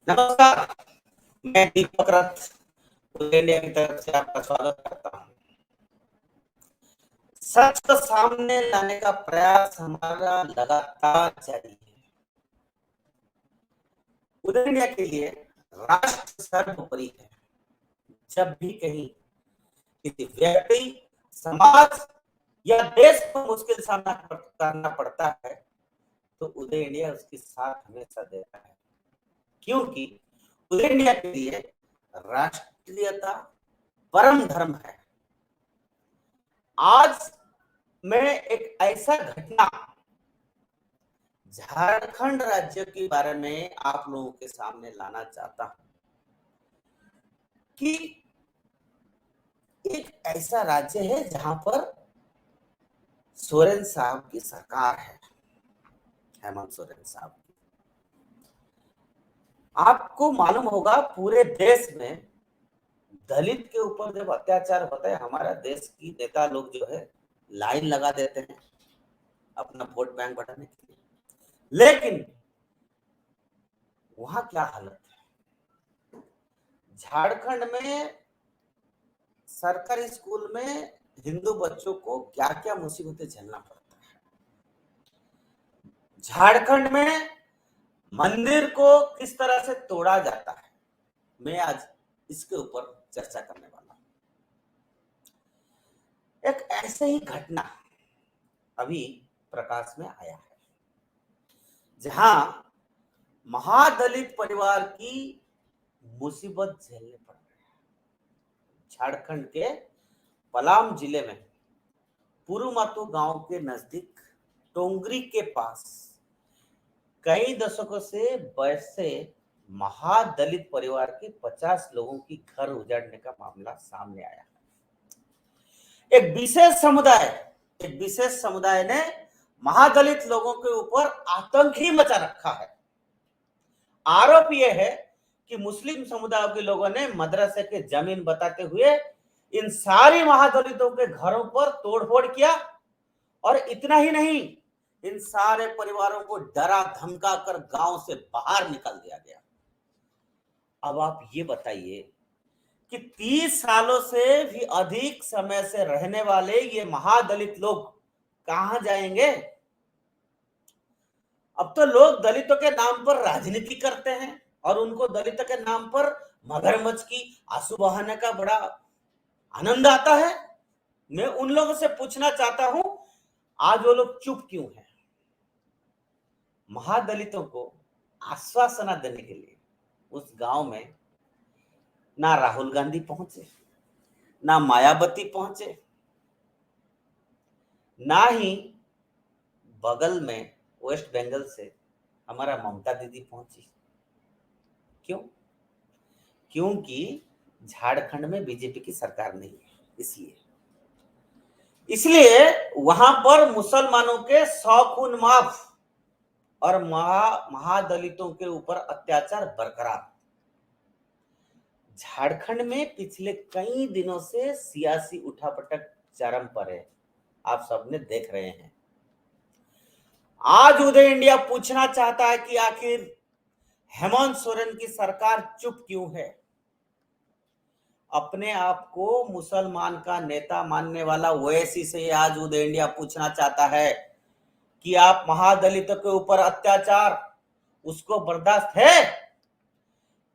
नमस्कार। मैं दीपक रथ इंडिया की तरफ से आपका स्वागत करता हूँ। सच को सामने लाने का प्रयास हमारा लगातार जारी है। उदय इंडिया के लिए राष्ट्र सर्वोपरि है। जब भी कहीं किसी व्यक्ति, समाज या देश को मुश्किल सामना करना पड़ता है तो उदय इंडिया उसके साथ हमेशा देता है, क्योंकि उदय इंडिया के लिए राष्ट्रीयता परम धर्म है। आज मैं एक ऐसा घटना झारखंड राज्य के बारे में आप लोगों के सामने लाना चाहता हूं कि एक ऐसा राज्य है जहां पर सोरेन साहब की सरकार है, हेमंत सोरेन साहब की। आपको मालूम होगा पूरे देश में दलित के ऊपर जब अत्याचार होता है, हमारा देश की नेता लोग जो है लाइन लगा देते हैं अपना वोट बैंक बढ़ाने के लिए, लेकिन वहां क्या हालत है। झारखंड में सरकारी स्कूल में हिंदू बच्चों को क्या क्या मुसीबतें झेलना पड़ता है। झारखंड में मंदिर को किस तरह से तोड़ा जाता है, मैं आज इसके ऊपर चर्चा करने वाला हूं। एक ऐसे ही घटना अभी प्रकाश में आया है जहां महादलित परिवार की मुसीबत झेलने पड़ रही है। झारखंड के पलाम जिले में पुरुमातू गांव के नजदीक टोंगरी के पास कई दशकों से बसे महादलित परिवार के 50 लोगों की घर उजाड़ने का मामला सामने आया। एक विशेष समुदाय ने महादलित लोगों के ऊपर आतंक ही मचा रखा है। आरोप यह है कि मुस्लिम समुदाय के लोगों ने मदरसे के जमीन बताते हुए इन सारी महादलितों के घरों पर तोड़फोड़ किया, और इतना ही नहीं, इन सारे परिवारों को डरा धमका कर गांव से बाहर निकाल दिया गया। अब आप ये बताइए कि 30 सालों से भी अधिक समय से रहने वाले ये महादलित लोग कहां जाएंगे। अब तो लोग दलितों के नाम पर राजनीति करते हैं और उनको दलितों के नाम पर मगरमच्छ की आंसू बहाने का बड़ा आनंद आता है। मैं उन लोगों से पूछना चाहता हूं, आज वो लोग चुप क्यों हैं। महादलितों को आश्वासना देने के लिए उस गांव में ना राहुल गांधी पहुंचे, ना मायावती पहुंचे, ना ही बगल में वेस्ट बंगाल से हमारा ममता दीदी पहुंची। क्यों? क्योंकि झारखंड में बीजेपी की सरकार नहीं है, इसलिए इसलिए वहां पर मुसलमानों के 100 खून माफ और महादलितों के ऊपर अत्याचार बरकरार। झारखंड में पिछले कई दिनों से सियासी उठापटक चरम पर है, आप सबने देख रहे हैं। आज उदय इंडिया पूछना चाहता है कि आखिर हेमंत सोरेन की सरकार चुप क्यों है। अपने आप को मुसलमान का नेता मानने वाला ओवैसी से आज उदय इंडिया पूछना चाहता है कि आप महादलितों के ऊपर अत्याचार उसको बर्दाश्त है।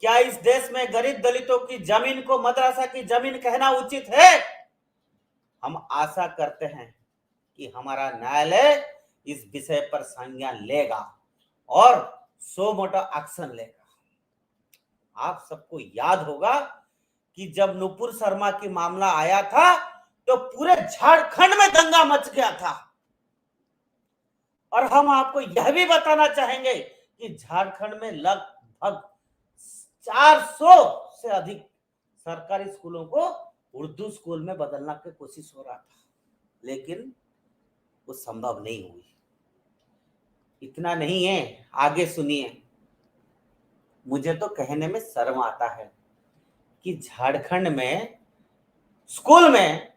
क्या इस देश में गरीब दलितों की जमीन को मदरसा की जमीन कहना उचित है। हम आशा करते हैं कि हमारा न्यायालय इस विषय पर संज्ञान लेगा और सो मोटा एक्शन लेगा। आप सबको याद होगा कि जब नुपुर शर्मा की मामला आया था तो पूरे झारखंड में दंगा मच गया था, और हम आपको यह भी बताना चाहेंगे कि झारखंड में लगभग 400 से अधिक सरकारी स्कूलों को उर्दू स्कूल में बदलने की कोशिश हो रहा था, लेकिन वो संभव नहीं हुई। इतना नहीं है, आगे सुनिए। मुझे तो कहने में शर्म आता है कि झारखंड में स्कूल में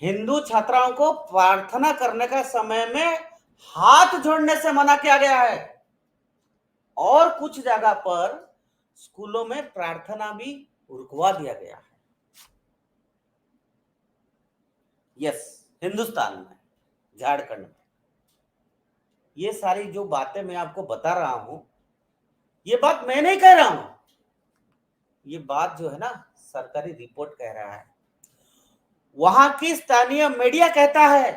हिंदू छात्राओं को प्रार्थना करने का समय में हाथ जोड़ने से मना किया गया है, और कुछ जगह पर स्कूलों में प्रार्थना भी रुकवा दिया गया है। यस, हिंदुस्तान में, झारखंड में। ये सारी जो बातें मैं आपको बता रहा हूं, ये बात मैं नहीं कह रहा हूं, ये बात जो है ना सरकारी रिपोर्ट कह रहा है, वहां की स्थानीय मीडिया कहता है।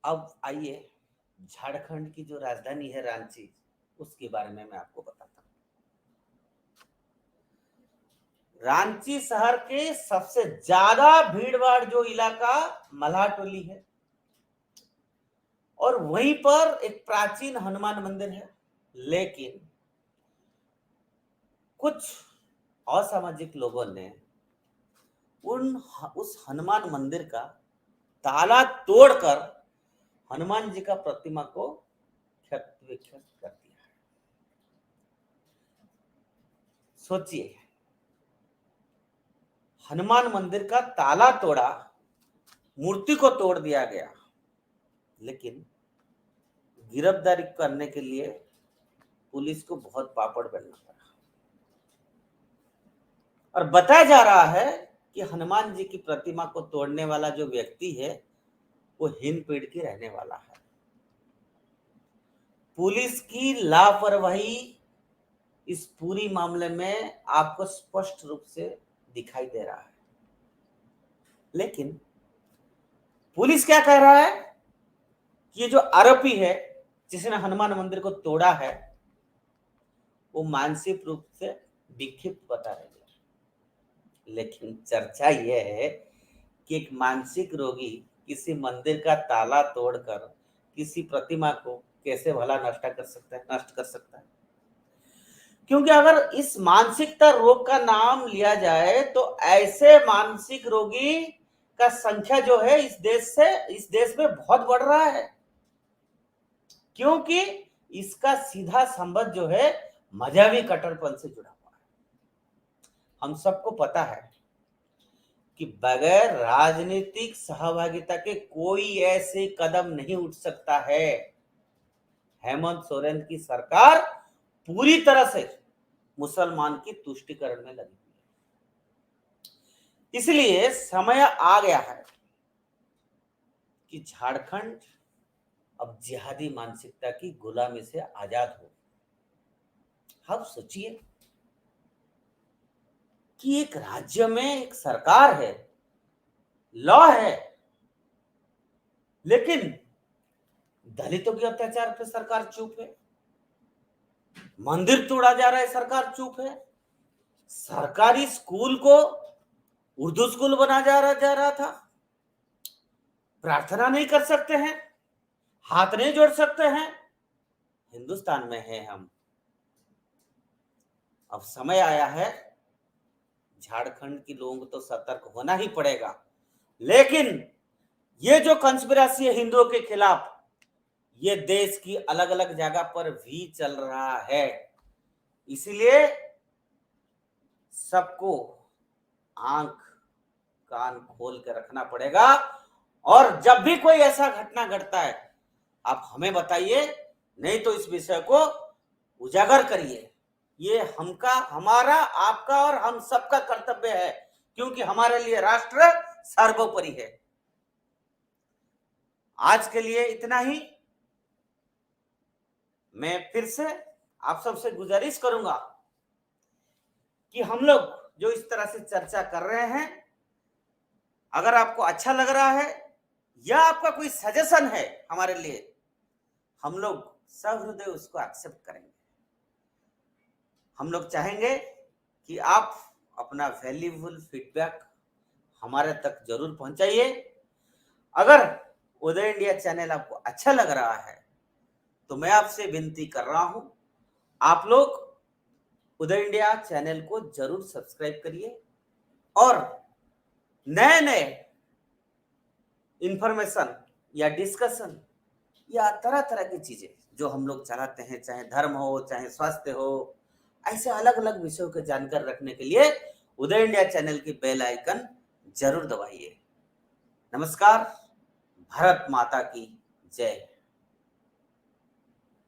अब आइए झारखंड की जो राजधानी है रांची, उसके बारे में मैं आपको बताता हूं। रांची शहर के सबसे ज्यादा भीड़भाड़ जो इलाका मल्हाटोली है, और वहीं पर एक प्राचीन हनुमान मंदिर है। लेकिन कुछ असामाजिक लोगों ने उस हनुमान मंदिर का ताला तोड़कर हनुमान जी का प्रतिमा को क्षत विक्षत कर दिया। सोचिए, हनुमान मंदिर का ताला तोड़ा, मूर्ति को तोड़ दिया गया, लेकिन गिरफ्तारी करने के लिए पुलिस को बहुत पापड़ बेलना पड़ा। और बताया जा रहा है कि हनुमान जी की प्रतिमा को तोड़ने वाला जो व्यक्ति है वो हिंदपीढ़ की रहने वाला है। पुलिस की लापरवाही इस पूरी मामले में आपको स्पष्ट रूप से दिखाई दे रहा है। लेकिन पुलिस क्या कह रहा है कि ये जो आरोपी है जिसने हनुमान मंदिर को तोड़ा है वो मानसिक रूप से विक्षिप्त बता रहे हैं। लेकिन चर्चा यह है कि एक मानसिक रोगी किसी मंदिर का ताला तोड़कर किसी प्रतिमा को कैसे भला नष्ट कर सकता है। क्योंकि अगर इस मानसिकता रोग का नाम लिया जाए तो ऐसे मानसिक रोगी का संख्या जो है इस देश में बहुत बढ़ रहा है, क्योंकि इसका सीधा संबंध जो है मजहबी कट्टरपन से जुड़ा हुआ है। हम सबको पता है कि बगैर राजनीतिक सहभागिता के कोई ऐसे कदम नहीं उठ सकता है। हेमंत सोरेन की सरकार पूरी तरह से मुसलमान की तुष्टीकरण में लगी हुई है। इसलिए समय आ गया है कि झारखंड अब जिहादी मानसिकता की गुलामी से आजाद हो। अब सोचिए कि एक राज्य में एक सरकार है, लॉ है, लेकिन दलितों के अत्याचार पे सरकार चुप है, मंदिर तोड़ा जा रहा है सरकार चुप है, सरकारी स्कूल को उर्दू स्कूल बना जा रहा था, प्रार्थना नहीं कर सकते हैं, हाथ नहीं जोड़ सकते हैं। हिंदुस्तान में है हम। अब समय आया है, झारखंड के लोगों को तो सतर्क होना ही पड़ेगा। लेकिन ये जो कंस्पिरेसी है हिंदुओं के खिलाफ, ये देश की अलग अलग जगह पर भी चल रहा है। इसलिए सबको आंख कान खोल के रखना पड़ेगा, और जब भी कोई ऐसा घटना घटता है आप हमें बताइए, नहीं तो इस विषय को उजागर करिए। ये हमारा, आपका और हम सबका कर्तव्य है, क्योंकि हमारे लिए राष्ट्र सर्वोपरि है। आज के लिए इतना ही। मैं फिर से आप सबसे गुजारिश करूंगा कि हम लोग जो इस तरह से चर्चा कर रहे हैं, अगर आपको अच्छा लग रहा है या आपका कोई सजेशन है हमारे लिए, हम लोग सहृदय उसको एक्सेप्ट करेंगे। हम लोग चाहेंगे कि आप अपना वैल्यूबल फीडबैक हमारे तक जरूर पहुंचाइए। अगर उदय इंडिया चैनल आपको अच्छा लग रहा है तो मैं आपसे विनती कर रहा हूं, आप लोग उदय इंडिया चैनल को जरूर सब्सक्राइब करिए, और नए नए इंफॉर्मेशन या डिस्कशन या तरह तरह की चीजें जो हम लोग चलाते हैं, चाहे धर्म हो, चाहे स्वास्थ्य हो, ऐसे अलग अलग विषयों के जानकारी रखने के लिए उदय इंडिया चैनल की बेल आइकन जरूर दबाइए। नमस्कार। भारत माता की जय।